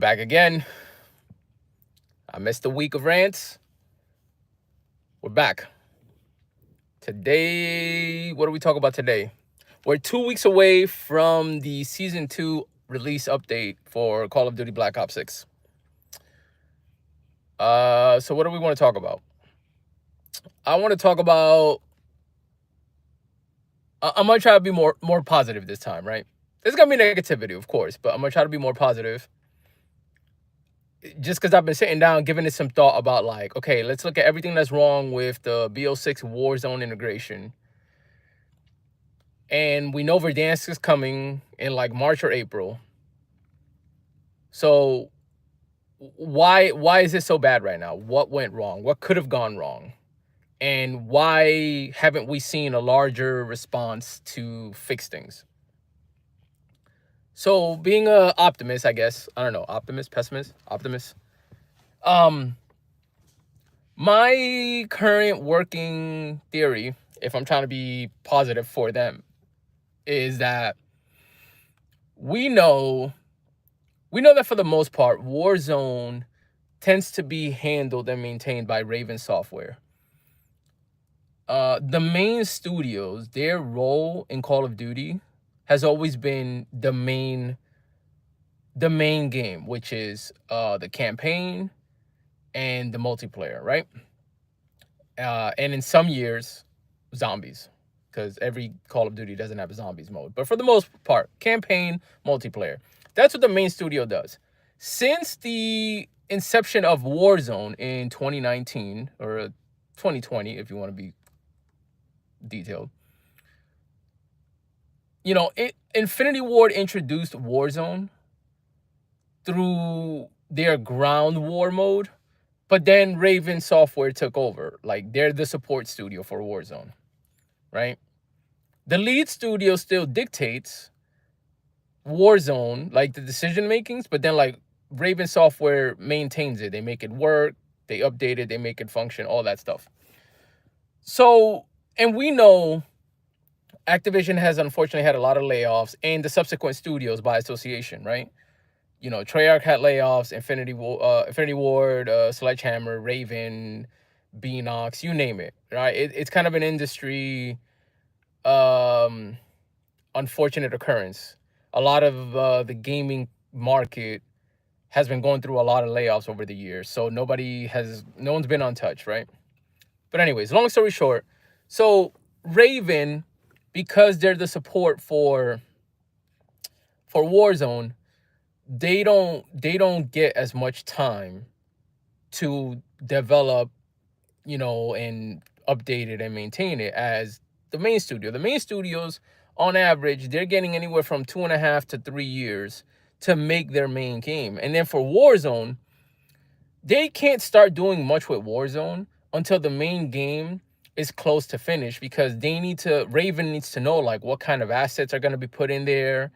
Back again. I missed a week of rants. We're back. Today, what do we talk about today? We're 2 weeks away from the Season 2 release update for Call of Duty Black Ops 6. So what do we want to talk about? I want to talk about... I'm going to try to be more positive this time, right? There's going to be negativity, of course, but I'm going to try to be more positive. Just because I've been sitting down, giving it some thought about like, okay, let's look at everything that's wrong with the BO6 Warzone integration. And we know Verdansk is coming in like March or April. So why is it so bad right now? What went wrong? What could have gone wrong? And why haven't we seen a larger response to fix things? So being a optimist, I guess, I don't know, optimist, pessimist, optimist. My current working theory, if I'm trying to be positive for them, is that we know that for the most part, Warzone tends to be handled and maintained by Raven Software. The main studios, their role in Call of Duty has always been the main game, which is the campaign and the multiplayer, right? And in some years, zombies, because every Call of Duty doesn't have a zombies mode. But for the most part, campaign, multiplayer. That's what the main studio does. Since the inception of Warzone in 2019, or 2020, if you want to be detailed, Infinity Ward introduced Warzone through their ground war mode, but then Raven Software took over. Like, they're the support studio for Warzone, right? The lead studio still dictates Warzone, like the decision makings, but then like Raven Software maintains it. They make it work, they update it, they make it function, all that stuff. So, and we know Activision has unfortunately had a lot of layoffs and the subsequent studios by association, right? Treyarch had layoffs, Infinity Ward, Sledgehammer, Raven, Beanox, you name it, right? It's kind of an industry unfortunate occurrence. A lot of the gaming market has been going through a lot of layoffs over the years, so no one's been untouched, right? But anyways, long story short, so Raven, because they're the support for Warzone, they don't get as much time to develop, and update it and maintain it as the main studio. The main studios, on average, they're getting anywhere from 2.5 to 3 years to make their main game. And then for Warzone, they can't start doing much with Warzone until the main game is close to finish, because Raven needs to know like what kind of assets are going to be put in there.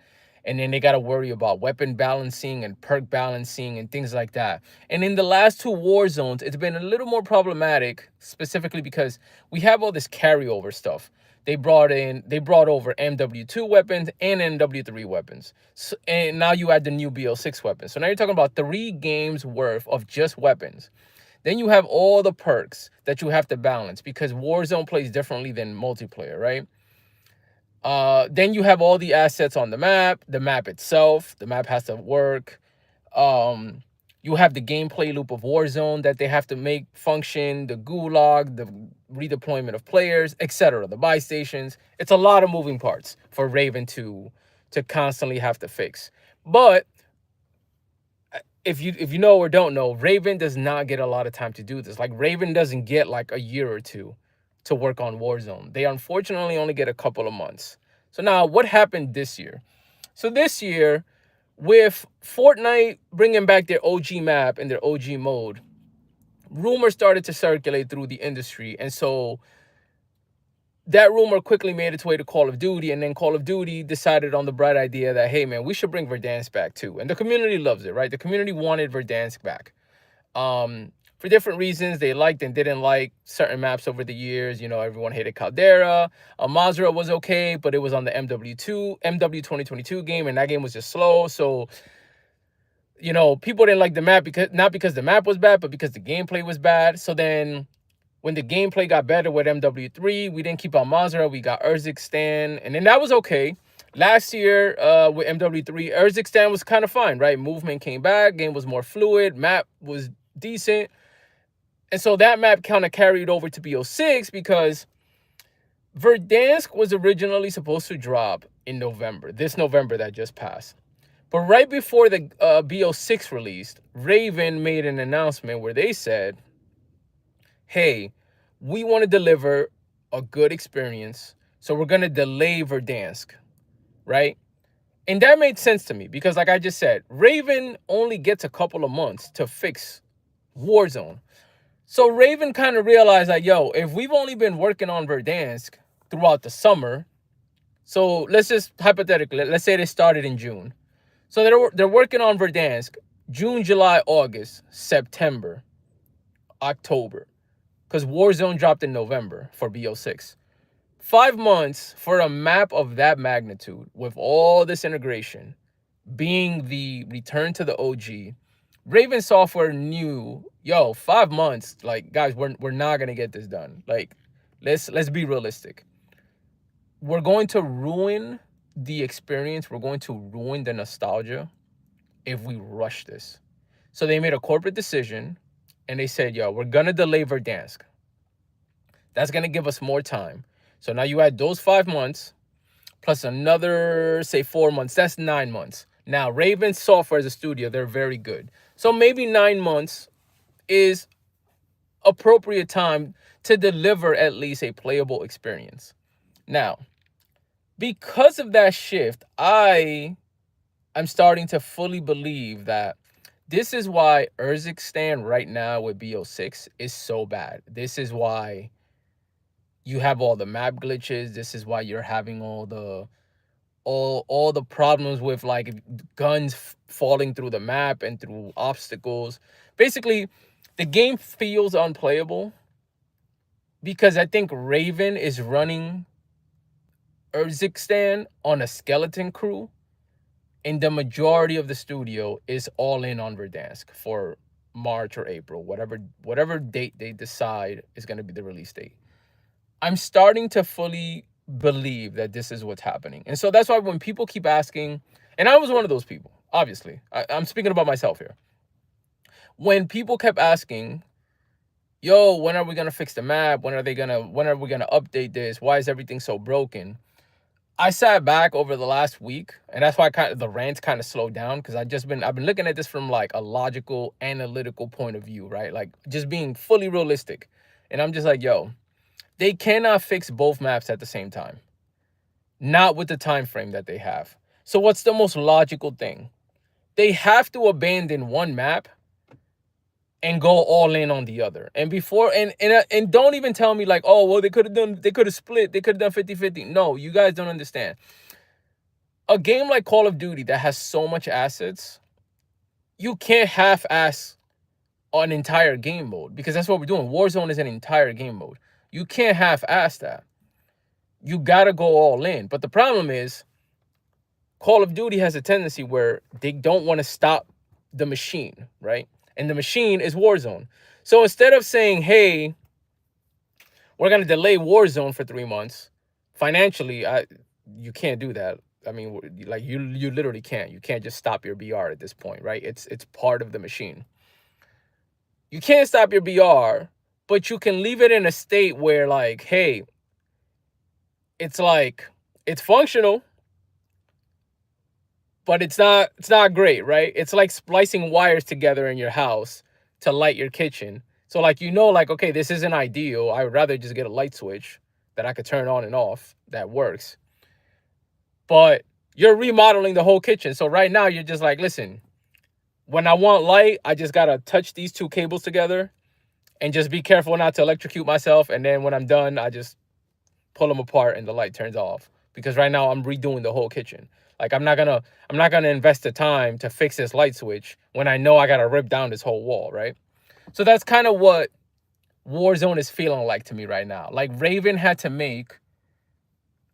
And then they got to worry about weapon balancing and perk balancing and things like that. And in the last two war zones, it's been a little more problematic, specifically because we have all this carryover stuff. They brought over MW2 weapons and MW3 weapons. So, and now you add the new BO6 weapons. So now you're talking about 3 games worth of just weapons. Then you have all the perks that you have to balance, because Warzone plays differently than multiplayer, right? Then you have all the assets on the map itself. The map has to work. You have the gameplay loop of Warzone that they have to make function, the gulag, the redeployment of players, etc. The buy stations. It's a lot of moving parts for Raven to constantly have to fix. But if you know or don't know, Raven does not get a lot of time to do this. Like, Raven doesn't get like a year or two to work on Warzone. They unfortunately only get a couple of months. So now, what happened this year? So this year, with Fortnite bringing back their OG map and their OG mode, rumors started to circulate through the industry. And so that rumor quickly made its way to Call of Duty, and then Call of Duty decided on the bright idea that, hey, man, we should bring Verdansk back too. And the community loves it, right? The community wanted Verdansk back. For different reasons, they liked and didn't like certain maps over the years. Everyone hated Caldera. Mazra was okay, but it was on the MW 2022 game, and that game was just slow. So You know, people didn't like the map because not because the map was bad, but because the gameplay was bad. So then when the gameplay got better with MW3, we didn't keep on Mazra. We got Urzikstan, and then that was okay. Last year with MW3, Urzikstan was kind of fine, right? Movement came back, game was more fluid, map was decent. And so that map kind of carried over to BO6 because Verdansk was originally supposed to drop in November, this November that just passed. But right before the BO6 released, Raven made an announcement where they said, hey, we want to deliver a good experience, so we're going to delay Verdansk, right? And that made sense to me because, like I just said, Raven only gets a couple of months to fix Warzone. So Raven kind of realized that, yo, if we've only been working on Verdansk throughout the summer, so let's just hypothetically, let's say they started in June. So they're working on Verdansk June, July, August, September, October, because Warzone dropped in November for BO6. 5 months for a map of that magnitude with all this integration being the return to the OG. Raven Software knew, yo, 5 months, like, guys, we're not gonna get this done. Like, let's be realistic. We're going to ruin the experience. We're going to ruin the nostalgia if we rush this. So they made a corporate decision and they said, yo, we're gonna delay Verdansk. That's gonna give us more time. So now you add those 5 months plus another, say, 4 months. That's 9 months. Now, Raven Software as a studio, they're very good. So maybe 9 months is appropriate time to deliver at least a playable experience. Now, because of that shift, I'm starting to fully believe that this is why Urzikstan right now with BO6 is so bad. This is why you have all the map glitches. This is why you're having all the problems with, like, guns falling through the map and through obstacles. Basically, the game feels unplayable because I think Raven is running Urzikstan on a skeleton crew, and the majority of the studio is all in on Verdansk for March or April, whatever date they decide is going to be the release date. I'm starting to fully believe that this is what's happening. And so that's why when people keep asking, and I was one of those people, obviously, I'm speaking about myself here. When people kept asking, yo, when are we going to fix the map? When are we going to update this? Why is everything so broken? I sat back over the last week, and that's why the rants kind of slowed down, because I've been looking at this from, like, a logical, analytical point of view, right? Like, just being fully realistic. And I'm just like, yo, they cannot fix both maps at the same time. Not with the time frame that they have. So what's the most logical thing? They have to abandon one map and go all in on the other. And don't even tell me, like, oh, well, they could have split, they could have done 50-50. No, you guys don't understand. A game like Call of Duty that has so much assets, you can't half-ass an entire game mode, because that's what we're doing. Warzone is an entire game mode. You can't half-ass that. You gotta go all in. But the problem is, Call of Duty has a tendency where they don't want to stop the machine, right? And the machine is Warzone. So instead of saying, hey, we're going to delay Warzone for 3 months, financially, you can't do that. I mean, like, you literally can't. You can't just stop your BR at this point, right? It's part of the machine. You can't stop your BR, but you can leave it in a state where, like, hey, it's like, it's functional, but it's not great, right? It's like splicing wires together in your house to light your kitchen. So, like, like, okay, this isn't ideal. I would rather just get a light switch that I could turn on and off that works. But you're remodeling the whole kitchen. So right now you're just like, listen, when I want light, I just got to touch these two cables together and just be careful not to electrocute myself. And then when I'm done, I just pull them apart and the light turns off. Because right now I'm redoing the whole kitchen. Like, I'm not gonna invest the time to fix this light switch when I know I gotta rip down this whole wall, right? So that's kind of what Warzone is feeling like to me right now. Like, Raven had to make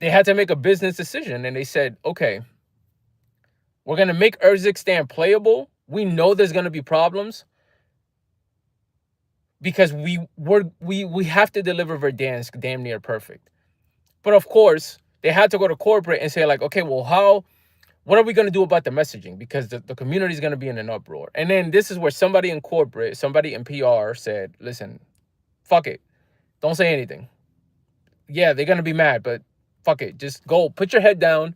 a business decision, and they said, okay, we're gonna make Urzikstan playable We know there's gonna be problems because we have to deliver Verdansk damn near perfect. But of course, they had to go to corporate and say like, okay, well, what are we going to do about the messaging? Because the community is going to be in an uproar. And then this is where somebody in corporate, somebody in PR said, listen, fuck it. Don't say anything. Yeah, they're going to be mad, but fuck it. Just go, put your head down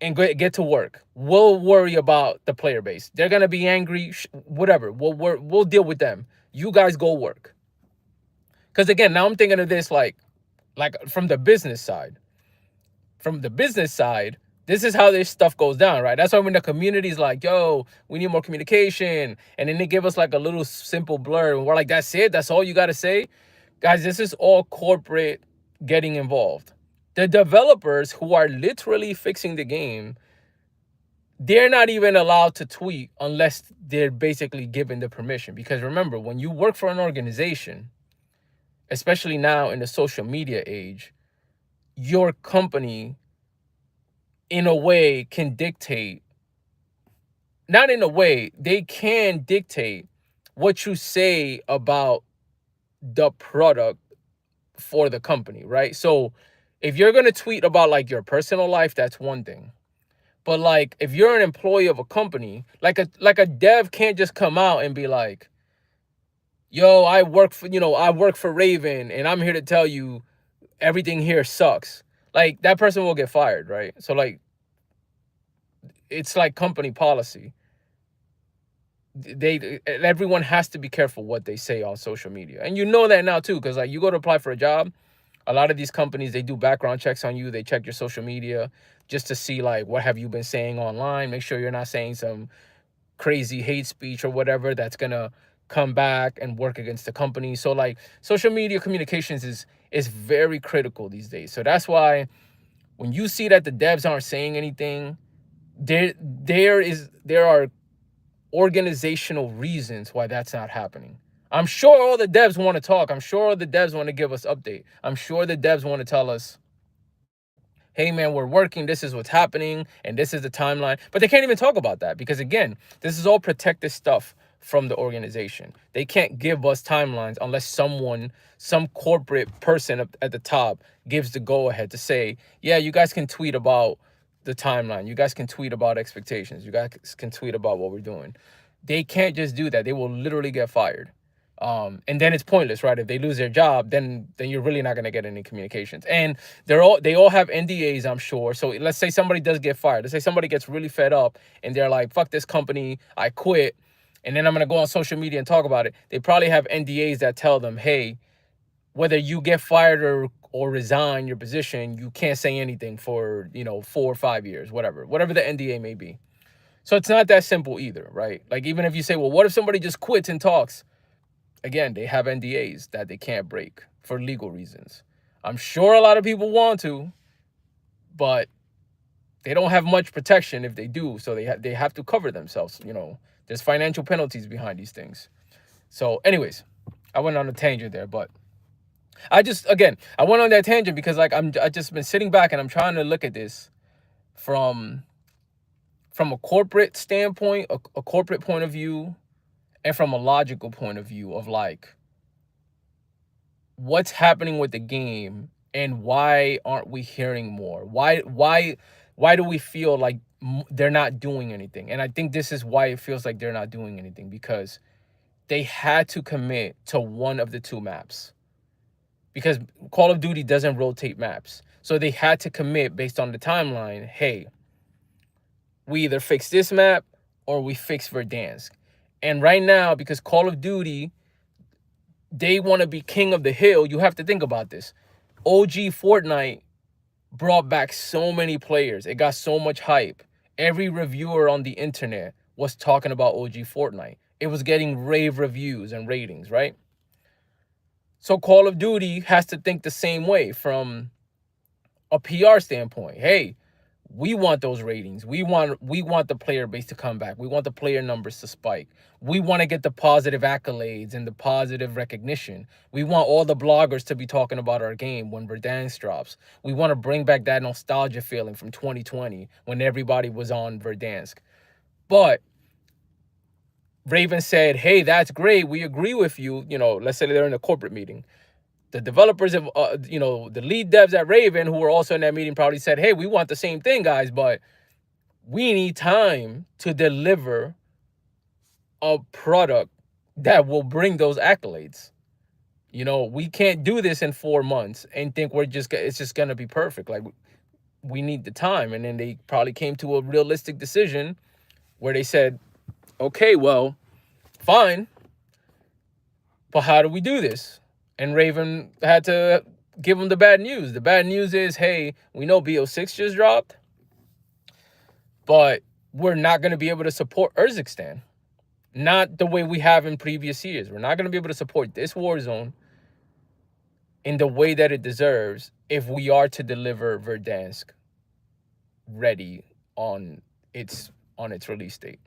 and get to work. We'll worry about the player base. They're going to be angry, whatever. We'll deal with them. You guys go work. Because again, now I'm thinking of this like from the business side. From the business side, this is how this stuff goes down, right? That's why when the community is like, yo, we need more communication. And then they give us like a little simple blur. And we're like, that's it? That's all you got to say? Guys, this is all corporate getting involved. The developers who are literally fixing the game, they're not even allowed to tweet unless they're basically given the permission. Because remember, when you work for an organization, especially now in the social media age, your company in a way can dictate, not in a way, they can dictate what you say about the product for the company, right? So if you're going to tweet about like your personal life, that's one thing. But like if you're an employee of a company, like a dev can't just come out and be like, yo, I work for Raven and I'm here to tell you everything here sucks. Like that person will get fired, right? So like it's like company policy. Everyone has to be careful what they say on social media, and you know that now too, because like you go to apply for a job, a lot of these companies, they do background checks on you. They check your social media just to see like what have you been saying online. Make sure you're not saying some crazy hate speech or whatever that's gonna come back and work against the company. So like social media communications is very critical these days. So that's why when you see that the devs aren't saying anything, there are organizational reasons why that's not happening. I'm sure all the devs want to talk. I'm sure the devs want to give us update. I'm sure the devs want to tell us, hey man, we're working, this is what's happening, and this is the timeline. But they can't even talk about that because again, this is all protected stuff from the organization. They can't give us timelines unless some corporate person up at the top gives the go ahead to say, yeah, you guys can tweet about the timeline. You guys can tweet about expectations. You guys can tweet about what we're doing. They can't just do that. They will literally get fired. And then it's pointless, right? If they lose their job, then you're really not gonna get any communications. And they all have NDAs, I'm sure. So let's say somebody does get fired. Let's say somebody gets really fed up and they're like, fuck this company, I quit. And then I'm gonna go on social media and talk about it. They probably have NDAs that tell them, hey, whether you get fired or resign your position, you can't say anything for 4 or 5 years, whatever the NDA may be. So it's not that simple either, right? Like even if you say, well, what if somebody just quits and talks? Again, they have NDAs that they can't break for legal reasons. I'm sure a lot of people want to, but they don't have much protection if they do. So they have to cover themselves. There's financial penalties behind these things. So anyways, I went on a tangent there, but I went on that tangent because like I just been sitting back and I'm trying to look at this from a corporate standpoint, a corporate point of view, and from a logical point of view of like what's happening with the game and why aren't we hearing more? Why do we feel like they're not doing anything? And I think this is why it feels like they're not doing anything, because they had to commit to one of the two maps. Because Call of Duty doesn't rotate maps. So they had to commit based on the timeline, hey, we either fix this map or we fix Verdansk. And right now, because Call of Duty, they want to be king of the hill, you have to think about this. OG Fortnite brought back so many players. It got so much hype. Every reviewer on the internet was talking about OG Fortnite. It was getting rave reviews and ratings, right? So Call of Duty has to think the same way from a PR standpoint. Hey, we want those ratings. We want the player base to come back. We want the player numbers to spike. We want to get the positive accolades and the positive recognition. We want all the bloggers to be talking about our game when Verdansk drops. We want to bring back that nostalgia feeling from 2020 when everybody was on Verdansk. But Raven said, hey, that's great, we agree with you. Let's say they're in a corporate meeting. The developers of, the lead devs at Raven, who were also in that meeting, probably said, hey, we want the same thing, guys, but we need time to deliver a product that will bring those accolades. We can't do this in 4 months and think it's just gonna be perfect. Like, we need the time. And then they probably came to a realistic decision where they said, okay, well, fine, but how do we do this? And Raven had to give them the bad news. The bad news is, hey, we know BO6 just dropped, but we're not going to be able to support Urzikstan. Not the way we have in previous years. We're not going to be able to support this war zone in the way that it deserves if we are to deliver Verdansk ready on its release date.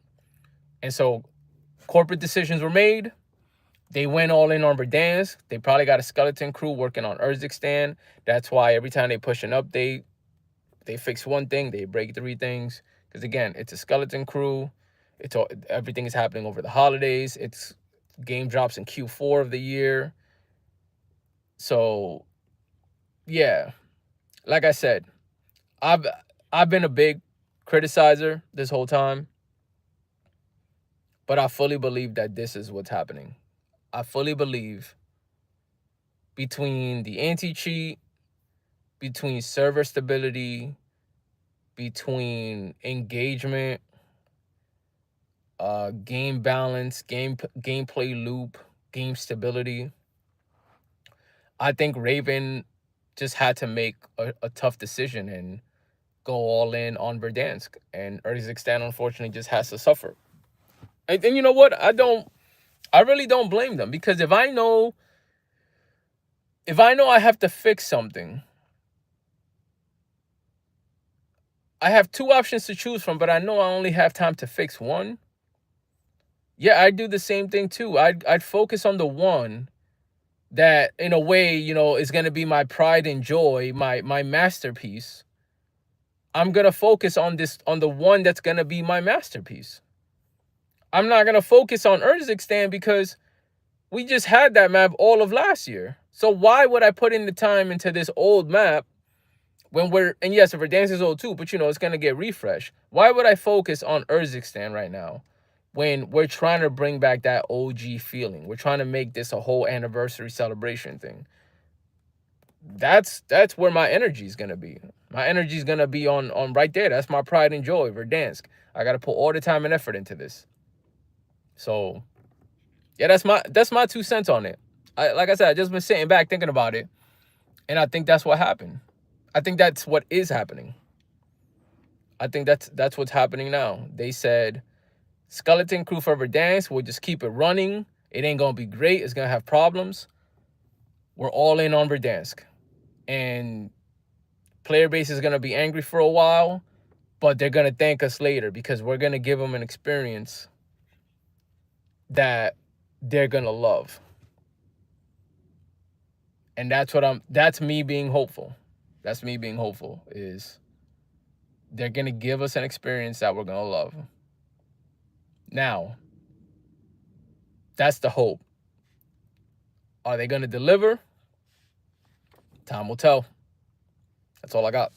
And so corporate decisions were made. They went all in on Verdansk. They probably got a skeleton crew working on Urzikstan. That's why every time they push an update, they fix one thing, they break 3 things. Because again, it's a skeleton crew. Everything is happening over the holidays. It's game drops in Q4 of the year. So yeah, like I said, I've been a big criticizer this whole time, but I fully believe that this is what's happening. I fully believe between the anti-cheat, between server stability, between engagement, game balance, gameplay loop, game stability, I think Raven just had to make a tough decision and go all in on Verdansk. And Urzikstan, unfortunately, just has to suffer. And you know what? I really don't blame them, because if I know I have to fix something, I have 2 options to choose from, but I know I only have time to fix one. Yeah, I'd do the same thing too. I'd focus on the one that, in a way, is going to be my pride and joy, my masterpiece. I'm going to focus on the one that's going to be my masterpiece. I'm not going to focus on Urzikstan because we just had that map all of last year. So why would I put in the time into this old map when and yes, Verdansk is old too, but it's going to get refreshed. Why would I focus on Urzikstan right now when we're trying to bring back that OG feeling? We're trying to make this a whole anniversary celebration thing. That's where my energy is going to be. My energy is going to be on right there. That's my pride and joy, Verdansk. I got to put all the time and effort into this. So yeah, that's my 2 cents on it. Like I said, I just been sitting back thinking about it, and I think that's what happened. I think that's what is happening. I think that's what's happening now. They said, skeleton crew for Verdansk, we'll just keep it running. It ain't gonna be great. It's gonna have problems. We're all in on Verdansk, and player base is gonna be angry for a while, but they're gonna thank us later because we're gonna give them an experience that they're gonna love. And that's me being hopeful. That's me being hopeful, is they're gonna give us an experience that we're gonna love. Now, that's the hope. Are they gonna deliver? Time will tell. That's all I got.